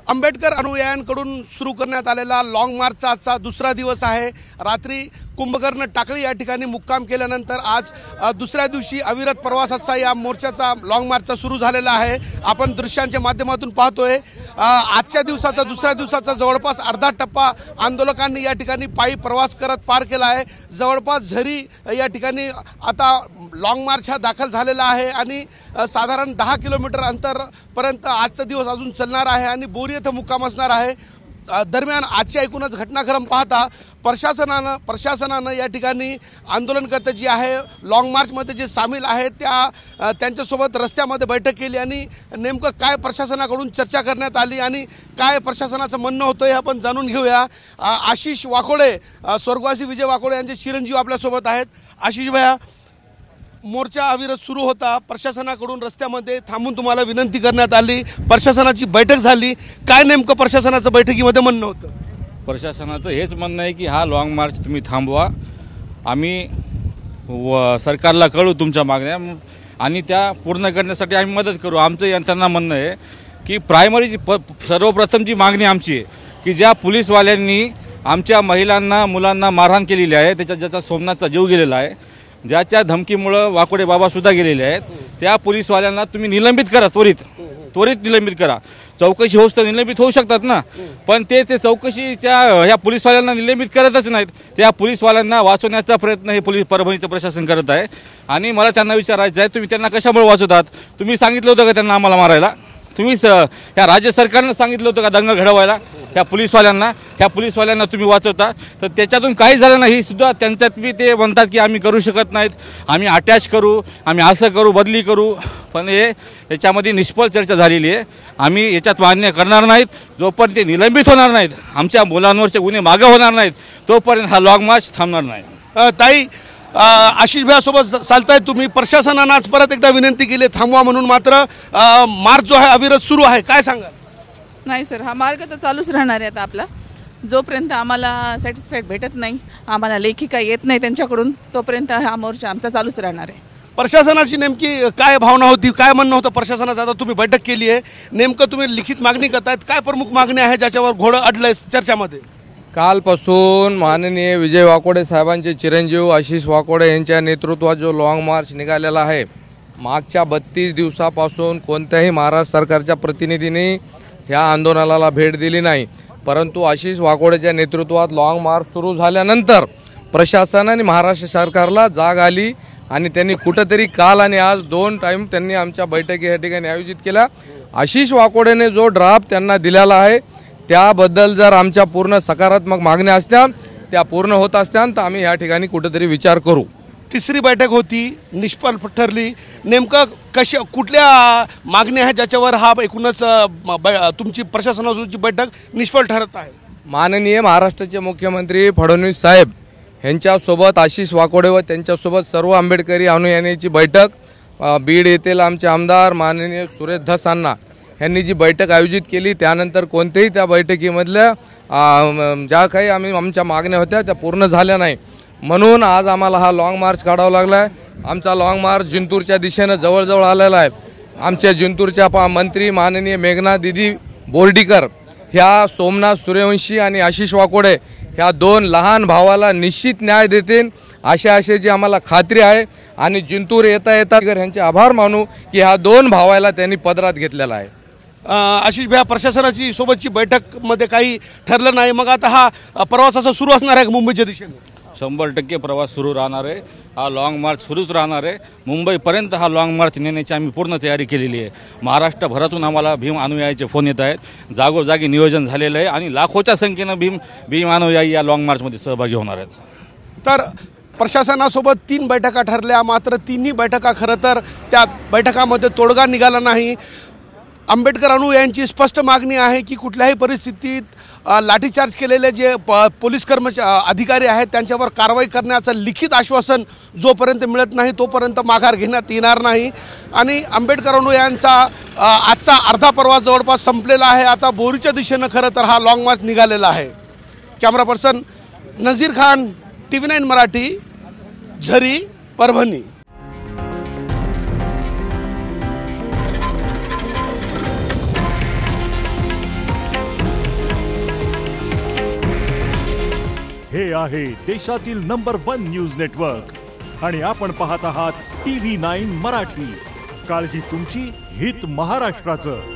आंबेडकर अनुयायांकडून सुरू करण्यात आलेला लॉंग मार्चचा आजचा दुसरा दिवस आहे। रात्री कुंभकर्ण टाकळी या ठिकाणी मुक्काम केल्यानंतर आज दुसऱ्या दिवशी अविरत प्रवासाचा या मोर्चाचा लॉंग मार्चचा सुरू झालेला आहे। आपण दृश्यांच्या माध्यमातून पाहतोय आजच्या दिवसाचा दुसऱ्या दिवसाचा जवळपास अर्धा टप्पा आंदोलकांनी या ठिकाणी पायी प्रवास करत पार केला आहे। जवळपास झरी या ठिकाणी आता लॉंग मार्च हा दाखल झालेला आहे आणि साधारण 10 किलोमीटर अंतरपर्यंत आजचा दिवस अजून चालणार आहे आणि बोरी येथे मुक्काम असणार आहे। दरम्यान आजच्या एकूणच घटनाक्रम पाहता प्रशासनानं या ठिकाणी आंदोलनकर्ते जे आहे लॉंग मार्चमध्ये जे सामील आहेत त्यांच्यासोबत रस्त्यामध्ये बैठक केली आणि नेमकं काय प्रशासनाकडून चर्चा करण्यात आली आणि काय प्रशासनाचं म्हणणं होतं हे आपण जाणून घेऊया। आशिष वाकोडे स्वर्गवासी विजय वाकोडे यांचे चिरंजीव आपल्यासोबत आहेत। आशिष भैया, मोर्चा अविरत सुरू होता, प्रशासनाकडून रस्त्यामध्ये थांबून तुम्हाला विनंती करण्यात आली, प्रशासनाची बैठक झाली, काय नेमकं प्रशासनाचं बैठकीमध्ये म्हणणं होतं? प्रशासनाचं हेच म्हणणं आहे की हा लॉंग मार्च तुम्ही थांबवा, आम्ही सरकारला कळू तुमच्या मागण्या आणि त्या पूर्ण करण्यासाठी आम्ही मदत करू। आमचं यांना म्हणणं आहे की प्रायमरी सर्वप्रथम जी मागणी आमची आहे की ज्या पोलीसवाल्यांनी आमच्या महिलांना मुलांना मारहाण केलेली आहे, ज्याचा सोमनाथचा जीव गेलेला आहे, ज्याच्या धमकीमुळे वाकोडे बाबासुद्धा गेलेले आहेत, त्या पोलीसवाल्यांना तुम्ही निलंबित करा, त्वरित निलंबित करा। चौकशी होस तर निलंबित होऊ शकतात ना, पण ते चौकशीच्या ह्या पोलीसवाल्यांना निलंबित करतच नाहीत। त्या पोलीसवाल्यांना वाचवण्याचा प्रयत्न हे परभणीचं प्रशासन करत आहे आणि मला त्यांना विचारायचं आहे, तुम्ही त्यांना कशामुळे वाचवतात? तुम्ही सांगितलं होतं का त्यांना आम्हाला मारायला? तुम्ही ह्या राज्य सरकारनं सांगितलं होतं का दंगल घडवायला? ह्या पोलीसवाल्यांना तुम्ही वाचवता, तर त्याच्यातून काही झालं नाही सुद्धा त्यांच्यात बी ते म्हणतात की आम्ही करू शकत नाहीत, आम्ही अटॅच करू, आम्ही असं करू, बदली करू, पण याच्यामध्ये निष्फळ चर्चा झालेली आहे। आम्ही याच्यात मान्य करणार नाहीत जोपर्यंत ते निलंबित होणार नाहीत, आमच्या मुलांवरचे गुन्हे मागे होणार नाहीत, तोपर्यंत हा लॉंग मार्च थांबणार नाही। ताई, आशिष भैयासोबत चालताय तुम्ही, प्रशासनानं आज परत एकदा विनंती केली थांबवा म्हणून, मात्र मार्च जो आहे अविरत सुरू आहे, काय सांगाल? नाही सर, हा मार्ग तर चालूच राहणार आहे आता आपला, जोपर्यंत आम्हाला सॅटिस्फाईड भेटत नाही, आम्हाला लेखी काही येत नाही त्यांच्याकडून, तोपर्यंत हा मोर्चा आमचा चालूच राहणार आहे। प्रशासनाची नेमकी काय भावना होती, काय म्हणणं होतं प्रशासनाचं? आता तुम्ही बैठक केली आहे, नेमकं तुम्ही लिखित मागणी करतायत, काय प्रमुख मागणी आहे ज्याच्यावर घोडं अडलंय चर्चामध्ये? कालपासून माननीय विजय वाकोडे साहेबांचे चिरंजीव आशिष वाकोडे यांच्या नेतृत्वात जो लॉंग मार्च निघालेला आहे, मागच्या 32 दिवसापासून कोणत्याही महाराष्ट्र सरकारच्या प्रतिनिधींनी ह्या आंदोलनाला भेट दिली नाही, परंतु आशिष वाकोडेच्या नेतृत्वात लॉंग मार्च सुरू झाल्यानंतर प्रशासनाने महाराष्ट्र सरकारला जाग आली आणि त्यांनी कुठंतरी काल आणि आज 2 टाईम त्यांनी आमच्या बैठकी या ठिकाणी आयोजित केल्या। आशिष वाकोडेने जो ड्राफ्ट त्यांना दिलेला आहे त्याबद्दल जर आमच्या पूर्ण सकारात्मक मागण्या असत्या, त्या पूर्ण होत असत्या, तर आम्ही या ठिकाणी कुठेतरी विचार करू। तिसरी बैठक होती, निष्फळ ठरली, नेमकं कुठल्या मागण्या आहेत ज्याच्यावर हा एकूणच तुमची प्रशासनाची बैठक निष्फळ ठरत आहे? माननीय महाराष्ट्राचे मुख्यमंत्री फडणवीस साहेब यांच्यासोबत आशिष वाकोडे व त्यांच्यासोबत सर्व आंबेडकरी अनुयायांची बैठक, बीड येथील आमचे आमदार माननीय सुरेश धस अण्णा यांनी जी बैठक आयोजित केली, त्यानंतर कोणत्याही त्या बैठकीमधल्या ज्या काही आमच्या मागण्या होत्या त्या पूर्ण झाल्या नाही, म्हणून आज आम्हाला हा लॉंग मार्च काढावा लागला आहे। आमचा लॉंग मार्च जिंतूरच्या दिशेनं जवळजवळ आलेला आहे। आमच्या जिंतूरच्या मंत्री माननीय मेघना दिदी बोर्डीकर ह्या सोमनाथ सूर्यवंशी आणि आशिष वाकोडे ह्या 2 लहान भावाला निश्चित न्याय देतील अशाची आम्हाला खात्री आहे आणि जिंतूर येता यांचे आभार मानू की ह्या 2 भावाला त्यांनी पदरात घेतलेला आहे। आशिष भैया, प्रशासनाची सोबतची बैठकमध्ये काही ठरलं नाही, मग आता हा प्रवास असा सुरू असणार आहे मुंबईच्या दिशेने? 100% प्रवास सुरू राहणार आहे, हा लॉंग मार्च सुरूच राहणार आहे। मुंबईपर्यंत हा लॉंग मार्च नेण्याची आम्ही पूर्ण तयारी केलेली आहे। महाराष्ट्रभरातून आम्हाला भीम अनुयायीचे फोन येत आहेत, जागोजागी नियोजन झालेलं आहे आणि लाखोच्या संख्येनं भीम अनुयायी या लॉंग मार्चमध्ये सहभागी होणार आहेत। तर प्रशासनासोबत 3 बैठका ठरल्या, मात्र तिन्ही बैठका खरं तर त्या बैठकामध्ये तोडगा निघाला नाही। आंबेडकर अनुयायांची स्पष्ट मागणी आहे की कुठल्याही परिस्थितीत लाठीचार्ज केलेले जे पोलीस अधिकारी आहेत त्यांच्यावर कारवाई करण्याचं लिखित आश्वासन जोपर्यंत मिळत नाही तोपर्यंत माघार घेण्यात येणार नाही। आणि आंबेडकर अनुयायांचा आजचा अर्धा प्रवास जवळपास संपलेला आहे, आता बोरीच्या दिशेनं खरं तर हा लॉंग मार्च निघालेला आहे। Camera person Nazir Khan, TV9 Marathi, Zari, Parbhani. आहे देशातील नंबर 1 न्यूज नेटवर्क आणि आपण पाहत आहात TV9 मराठी. काळजी तुमची, हित महाराष्ट्राचं.